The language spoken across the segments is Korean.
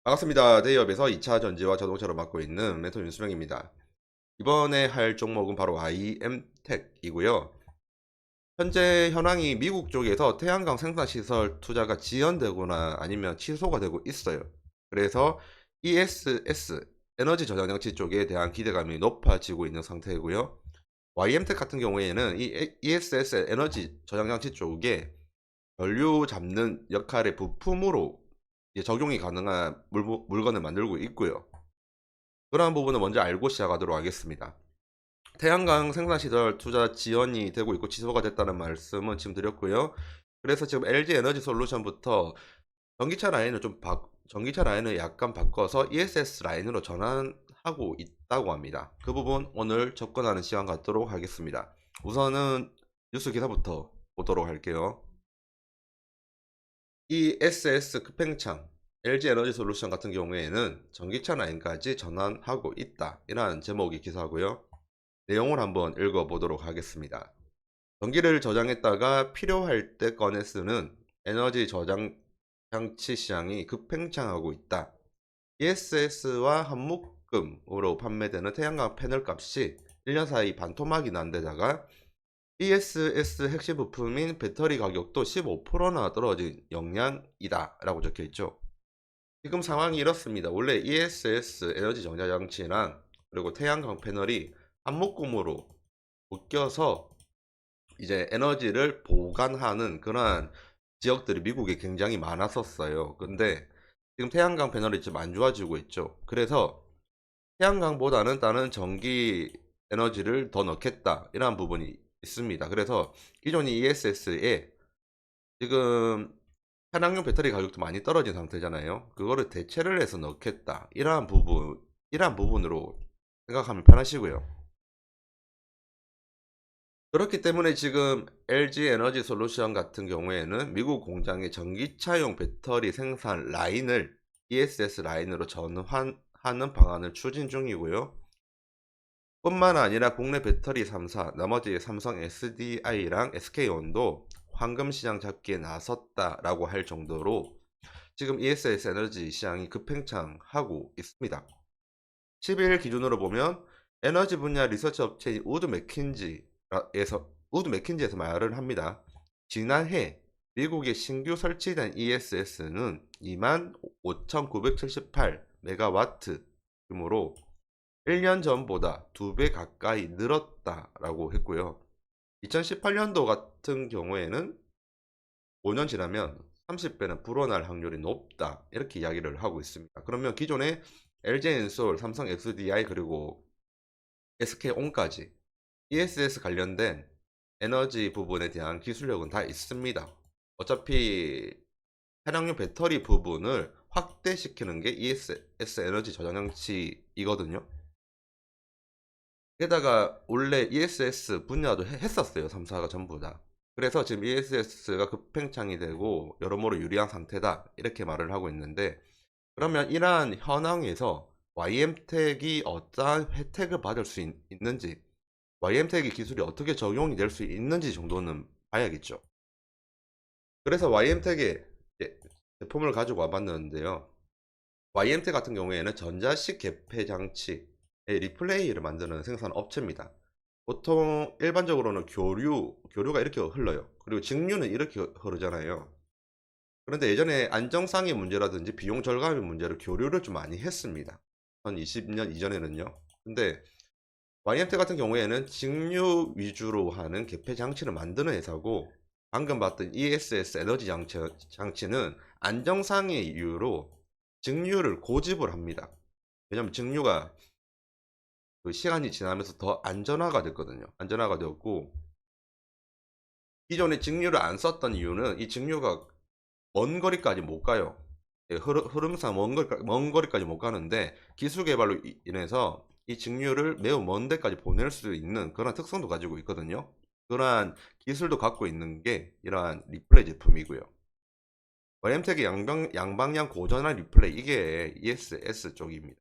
반갑습니다. 대기업에서 2차 전지와 자동차를 맡고 있는 멘토 윤수명입니다. 이번에 할 종목은 바로 IM텍이고요. 현재 현황이 미국 쪽에서 태양광 생산시설 투자가 지연되거나 아니면 취소가 되고 있어요. 그래서 ESS, 에너지 저장장치 쪽에 대한 기대감이 높아지고 있는 상태이고요. YM텍 같은 경우에는 이 ESS 에너지 저장장치 쪽에 전류 잡는 역할의 부품으로 적용이 가능한 물건을 만들고 있고요. 그러한 부분을 먼저 알고 시작하도록 하겠습니다. 태양광 생산시설 투자 지연이 되고 있고 취소가 됐다는 말씀은 지금 드렸고요. 그래서 지금 LG 에너지 솔루션부터 전기차 라인을 약간 바꿔서 ESS 라인으로 전환하고 있다고 합니다. 그 부분 오늘 접근하는 시간 갖도록 하겠습니다. 우선은 뉴스 기사부터 보도록 할게요. ESS 급팽창 LG 에너지 솔루션 같은 경우에는 전기차 라인까지 전환하고 있다. 이라는 제목의 기사고요. 내용을 한번 읽어보도록 하겠습니다. 전기를 저장했다가 필요할 때 꺼내 쓰는 에너지 저장 장치 시장이 급팽창하고 있다. ESS와 한묶음으로 판매되는 태양광 패널 값이 1년 사이 반토막이 난 데다가 ESS 핵심 부품인 배터리 가격도 15%나 떨어진 영향이다 라고 적혀있죠. 지금 상황이 이렇습니다. 원래 ESS 에너지 정자 장치랑 그리고 태양광 패널이 한묶음으로 묶여서 이제 에너지를 보관하는 그러한 지역들이 미국에 굉장히 많았었어요. 근데 지금 태양광 패널이 좀 안 좋아지고 있죠. 그래서 태양광보다는 다른 전기 에너지를 더 넣겠다 이러한 부분이 있습니다. 그래서 기존 ESS에 지금 차량용 배터리 가격도 많이 떨어진 상태잖아요. 그거를 대체를 해서 넣겠다 이러한 부분으로 생각하면 편하시고요. 그렇기 때문에 지금 LG 에너지 솔루션 같은 경우에는 미국 공장의 전기차용 배터리 생산 라인을 ESS 라인으로 전환하는 방안을 추진 중이고요. 뿐만 아니라 국내 배터리 3사, 나머지 삼성 SDI랑 SK온도 황금 시장 잡기에 나섰다라고 할 정도로 지금 ESS 에너지 시장이 급팽창하고 있습니다. 10일 기준으로 보면 에너지 분야 리서치 업체인 우드 맥킨지에서 말을 합니다. 지난해 미국에 신규 설치된 ESS는 25,978메가와트 규모로 1년 전보다 2배 가까이 늘었다라고 했고요. 2018년도 같은 경우에는 5년 지나면 30배는 불어날 확률이 높다 이렇게 이야기를 하고 있습니다. 그러면 기존에 LG엔솔, 삼성 SDI 그리고 SK온까지 ESS 관련된 에너지 부분에 대한 기술력은 다 있습니다. 어차피 차량용 배터리 부분을 확대시키는 게 ESS 에너지 저장장치이거든요. 게다가 원래 ESS 분야도 했었어요. 3사가 전부 다. 그래서 지금 ESS가 급팽창이 되고 여러모로 유리한 상태다. 이렇게 말을 하고 있는데 그러면 이러한 현황에서 YM텍이 어떠한 혜택을 받을 수 있는지 YM텍의 기술이 어떻게 적용이 될 수 있는지 정도는 봐야겠죠. 그래서 YM텍의 제품을 가지고 와봤는데요. YM텍 같은 경우에는 전자식 개폐 장치의 리플레이를 만드는 생산 업체입니다. 보통 일반적으로는 교류가 이렇게 흘러요. 그리고 직류는 이렇게 흐르잖아요. 그런데 예전에 안정상의 문제라든지 비용 절감의 문제로 교류를 좀 많이 했습니다. 한 20년 이전에는요. 근데 YMT 같은 경우에는 직류 위주로 하는 개폐 장치를 만드는 회사고 방금 봤던 ESS 에너지 장치는 안정상의 이유로 직류를 고집을 합니다. 왜냐면 직류가 그 시간이 지나면서 더 안전화가 됐거든요. 안전화가 되었고 기존에 직류를 안 썼던 이유는 이 직류가 먼 거리까지 못 가요. 예, 흐름상 먼 거리까지 못 가는데 기술 개발로 인해서 이 직류를 매우 먼 데까지 보낼 수 있는 그런 특성도 가지고 있거든요. 그러한 기술도 갖고 있는 게 이러한 리플레이 제품이고요. YM텍의 양방향 고전환 리플레이 이게 ESS 쪽입니다.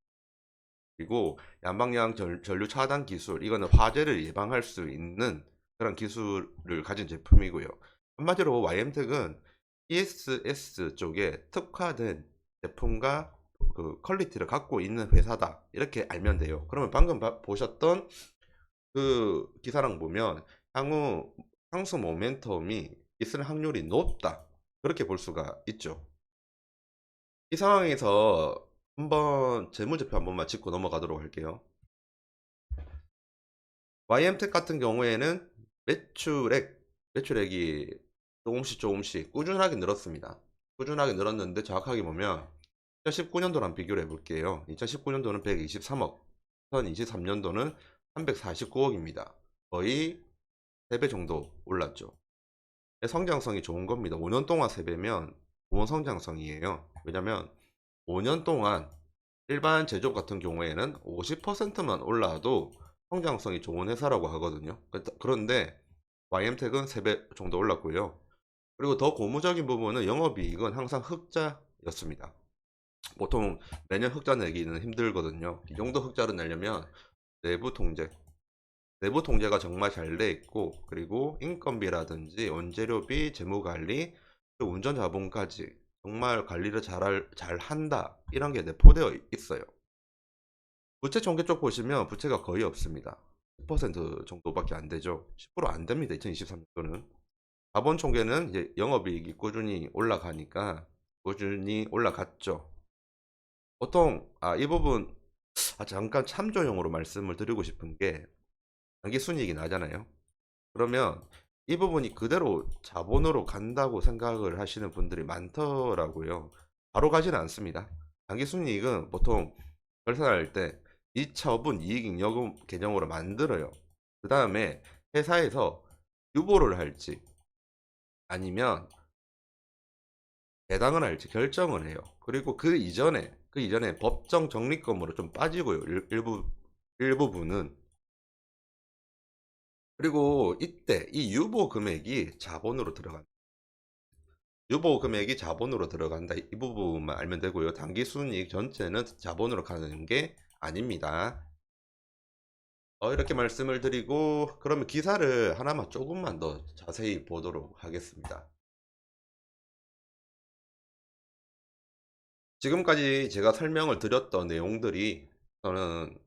그리고 양방향 전류 차단 기술 이거는 화재를 예방할 수 있는 그런 기술을 가진 제품이고요. 한마디로 YM텍은 ESS 쪽에 특화된 제품과 그 퀄리티를 갖고 있는 회사다 이렇게 알면 돼요. 그러면 방금 보셨던 그 기사랑 보면 향후 상승 모멘텀이 있을 확률이 높다 그렇게 볼 수가 있죠. 이 상황에서 한번 재무제표 한 번만 짚고 넘어가도록 할게요. YM텍 같은 경우에는 매출액이 조금씩 꾸준하게 늘었습니다. 꾸준하게 늘었는데 정확하게 보면 2019년도랑 비교를 해볼게요. 2019년도는 123억, 2023년도는 349억입니다. 거의 3배 정도 올랐죠. 성장성이 좋은 겁니다. 5년 동안 3배면 좋은 성장성이에요. 왜냐면 5년 동안 일반 제조업 같은 경우에는 50%만 올라도 성장성이 좋은 회사라고 하거든요. 그런데 YM텍은 3배 정도 올랐고요. 그리고 더 고무적인 부분은 영업이익은 항상 흑자였습니다. 보통 매년 흑자 내기는 힘들거든요. 이 정도 흑자를 내려면 내부 통제, 내부 통제가 정말 잘 돼 있고, 그리고 인건비라든지 원재료비, 재무관리, 그리고 운전자본까지 정말 관리를 잘 한다 이런 게 내포되어 있어요. 부채 총계 쪽 보시면 부채가 거의 없습니다. 10% 정도밖에 안 되죠. 10%안 됩니다. 2023년도는. 자본 총계는 이제 영업이익이 꾸준히 올라가니까 꾸준히 올라갔죠. 보통 이 부분 잠깐 참조용으로 말씀을 드리고 싶은 게 단기 순이익이 나잖아요. 그러면 이 부분이 그대로 자본으로 간다고 생각을 하시는 분들이 많더라고요. 바로 가지는 않습니다. 단기 순이익은 보통 결산할 때 이처분 이익잉여금 개념으로 만들어요. 그 다음에 회사에서 유보를 할지 아니면 배당을 할지 결정을 해요. 그리고 그 이전에 법정 적립금으로 좀 빠지고요. 일부분은. 그리고 이때 이 유보 금액이 자본으로 들어간다. 유보 금액이 자본으로 들어간다. 이 부분만 알면 되고요. 단기 순이익 전체는 자본으로 가는 게 아닙니다. 이렇게 말씀을 드리고 그러면 기사를 하나만 조금만 더 자세히 보도록 하겠습니다. 지금까지 제가 설명을 드렸던 내용들이 저는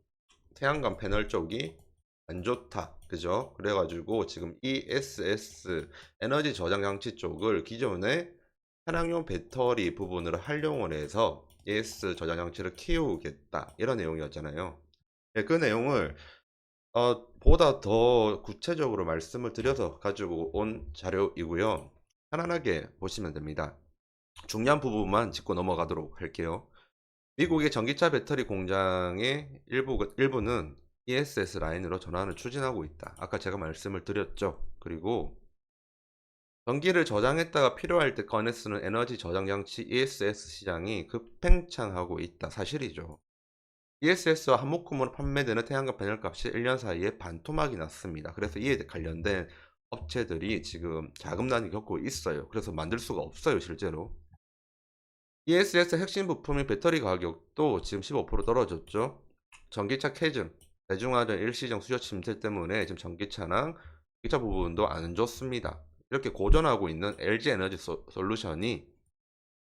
태양광 패널 쪽이 안 좋다. 그죠? 그래가지고 지금 ESS 에너지 저장 장치 쪽을 기존에 차량용 배터리 부분을 활용을 해서 ESS 저장 장치를 키우겠다. 이런 내용이었잖아요. 네, 그 내용을 보다 더 구체적으로 말씀을 드려서 가지고 온 자료이고요. 편안하게 보시면 됩니다. 중요한 부분만 짚고 넘어가도록 할게요. 미국의 전기차 배터리 공장의 일부는 ESS 라인으로 전환을 추진하고 있다. 아까 제가 말씀을 드렸죠. 그리고 전기를 저장했다가 필요할 때 꺼내 쓰는 에너지 저장 장치 ESS 시장이 급팽창하고 있다. 사실이죠. ESS와 한 묶음으로 판매되는 태양광 패널 값이 1년 사이에 반토막이 났습니다. 그래서 이에 관련된 업체들이 지금 자금난을 겪고 있어요. 그래서 만들 수가 없어요, 실제로. ESS 핵심 부품인 배터리 가격도 지금 15% 떨어졌죠. 전기차 캐즘, 대중화된 일시적 수요 침체 때문에 지금 전기차랑 전기차 부분도 안 좋습니다. 이렇게 고전하고 있는 LG 에너지 솔루션이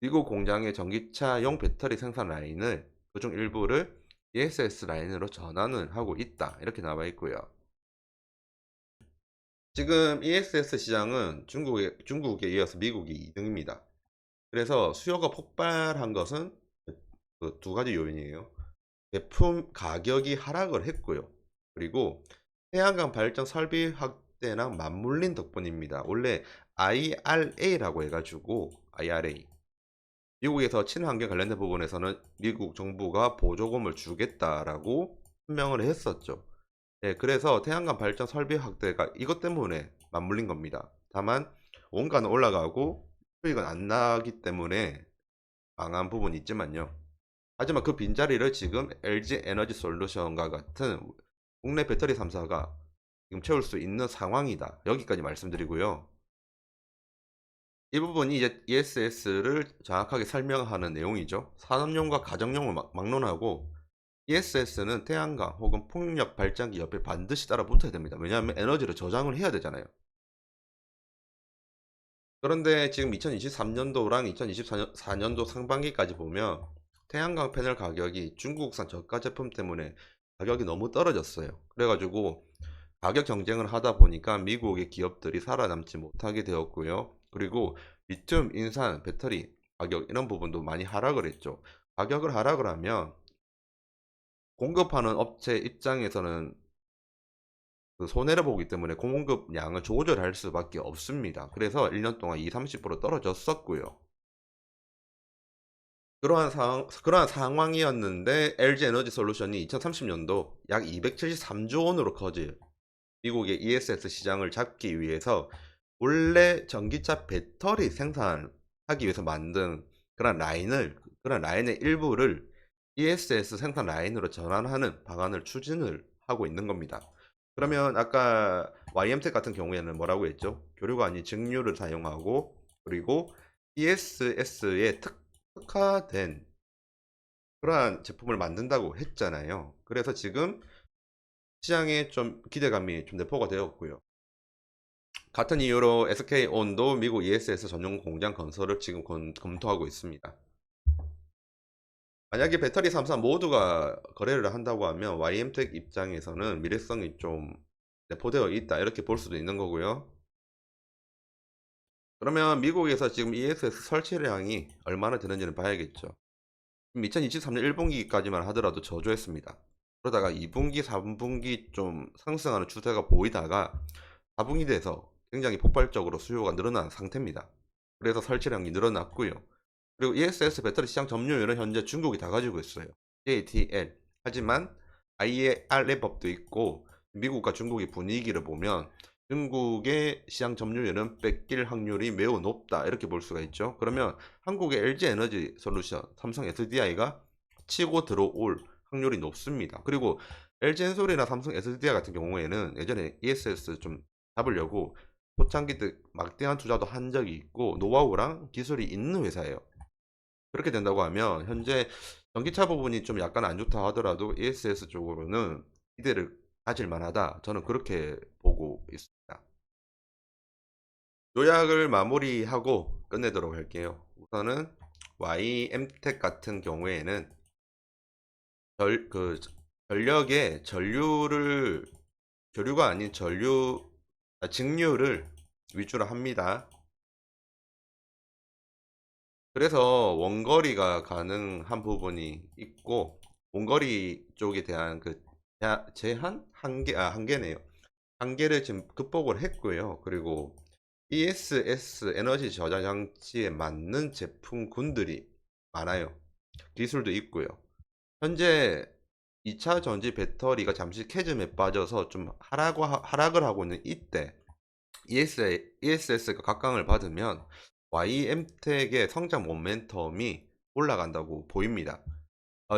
미국 공장의 전기차용 배터리 생산 라인을 그중 일부를 ESS 라인으로 전환을 하고 있다. 이렇게 나와 있고요. 지금 ESS 시장은 중국에 이어서 미국이 2등입니다. 그래서 수요가 폭발한 것은 그 두 가지 요인이에요. 제품 가격이 하락을 했고요. 그리고 태양광 발전 설비 확대랑 맞물린 덕분입니다. 원래 IRA라고 해가지고 IRA 미국에서 친환경 관련된 부분에서는 미국 정부가 보조금을 주겠다라고 설명을 했었죠. 네, 그래서 태양광 발전 설비 확대가 이것 때문에 맞물린 겁니다. 다만 원가는 올라가고 수익은 안 나기 때문에 망한 부분이 있지만요. 하지만 그 빈자리를 지금 LG 에너지 솔루션과 같은 국내 배터리 3사가 지금 채울 수 있는 상황이다. 여기까지 말씀드리고요. 이 부분이 이제 ESS를 정확하게 설명하는 내용이죠. 산업용과 가정용을 막론하고 ESS는 태양광 혹은 풍력 발전기 옆에 반드시 따라 붙어야 됩니다. 왜냐하면 에너지를 저장을 해야 되잖아요. 그런데 지금 2023년도랑 2024년도 상반기까지 보면 태양광 패널 가격이 중국산 저가 제품 때문에 가격이 너무 떨어졌어요. 그래가지고 가격 경쟁을 하다 보니까 미국의 기업들이 살아남지 못하게 되었고요. 그리고 리튬, 인산, 배터리 가격 이런 부분도 많이 하락을 했죠. 가격을 하락을 하면 공급하는 업체 입장에서는 그 손해를 보기 때문에 공급량을 조절할 수밖에 없습니다. 그래서 1년 동안 20-30% 떨어졌었고요. 그러한 상황이었는데 LG 에너지 솔루션이 2030년도 약 273조 원으로 커질 미국의 ESS 시장을 잡기 위해서 원래 전기차 배터리 생산하기 위해서 만든 그런 라인의 일부를 ESS 생산 라인으로 전환하는 방안을 추진을 하고 있는 겁니다. 그러면 아까 YM텍 같은 경우에는 뭐라고 했죠? 교류가 아닌 증류를 사용하고 그리고 ESS에 특화된 그러한 제품을 만든다고 했잖아요. 그래서 지금 시장에 좀 기대감이 좀 내포가 되었고요. 같은 이유로 SK온도 미국 ESS 전용 공장 건설을 지금 검토하고 있습니다. 만약에 배터리 3사 모두가 거래를 한다고 하면 YM텍 입장에서는 미래성이 좀 내포되어 있다 이렇게 볼 수도 있는 거고요. 그러면 미국에서 지금 ESS 설치량이 얼마나 되는지는 봐야겠죠. 2023년 1분기까지만 하더라도 저조했습니다. 그러다가 2분기, 3분기 좀 상승하는 추세가 보이다가 4분기 돼서 굉장히 폭발적으로 수요가 늘어난 상태입니다. 그래서 설치량이 늘어났고요. 그리고 ESS 배터리 시장 점유율은 현재 중국이 다 가지고 있어요. JTL. 하지만 IRA 법도 있고 미국과 중국의 분위기를 보면 중국의 시장 점유율은 뺏길 확률이 매우 높다 이렇게 볼 수가 있죠. 그러면 한국의 LG 에너지 솔루션, 삼성 SDI가 치고 들어올 확률이 높습니다. 그리고 LG 엔솔이나 삼성 SDI 같은 경우에는 예전에 ESS 좀 잡으려고 초창기 때 막대한 투자도 한 적이 있고 노하우랑 기술이 있는 회사예요. 그렇게 된다고 하면 현재 전기차 부분이 좀 약간 안 좋다 하더라도 ESS 쪽으로는 기대를 가질 만하다. 저는 그렇게 보고 있습니다. 요약을 마무리하고 끝내도록 할게요. 우선은 YM텍 같은 경우에는 전력에 교류가 아닌 직류를 위주로 합니다. 그래서 원거리가 가능한 부분이 있고 원거리 쪽에 대한 그 제한 한계네요. 한계를 지금 극복을 했고요. 그리고 ESS 에너지 저장 장치에 맞는 제품군들이 많아요. 기술도 있고요. 현재 2차 전지 배터리가 잠시 캐즘에 빠져서 좀 하락을 하고 있는 이때 ESS가 각광을 받으면 YM텍의 성장 모멘텀이 올라간다고 보입니다.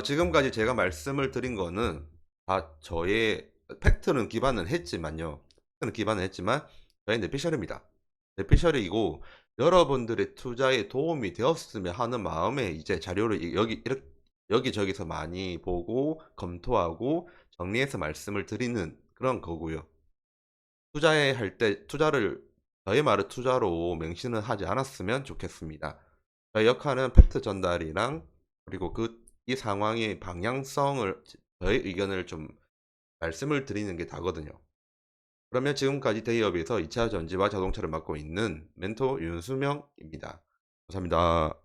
지금까지 제가 말씀을 드린 거는 다 저의 팩트는 기반은 했지만요. 팩트는 기반은 했지만 저의 뇌피셜입니다. 뇌피셜이고 여러분들의 투자에 도움이 되었으면 하는 마음에 이제 자료를 여기저기서 많이 보고 검토하고 정리해서 말씀을 드리는 그런 거고요. 투자에 할 때 저의 말을 투자로 맹신을 하지 않았으면 좋겠습니다. 저의 역할은 팩트 전달이랑 그리고 이 상황의 방향성을 저의 의견을 좀 말씀을 드리는 게 다거든요. 그러면 지금까지 대기업에서 2차 전지와 자동차를 맡고 있는 멘토 윤수명입니다. 감사합니다.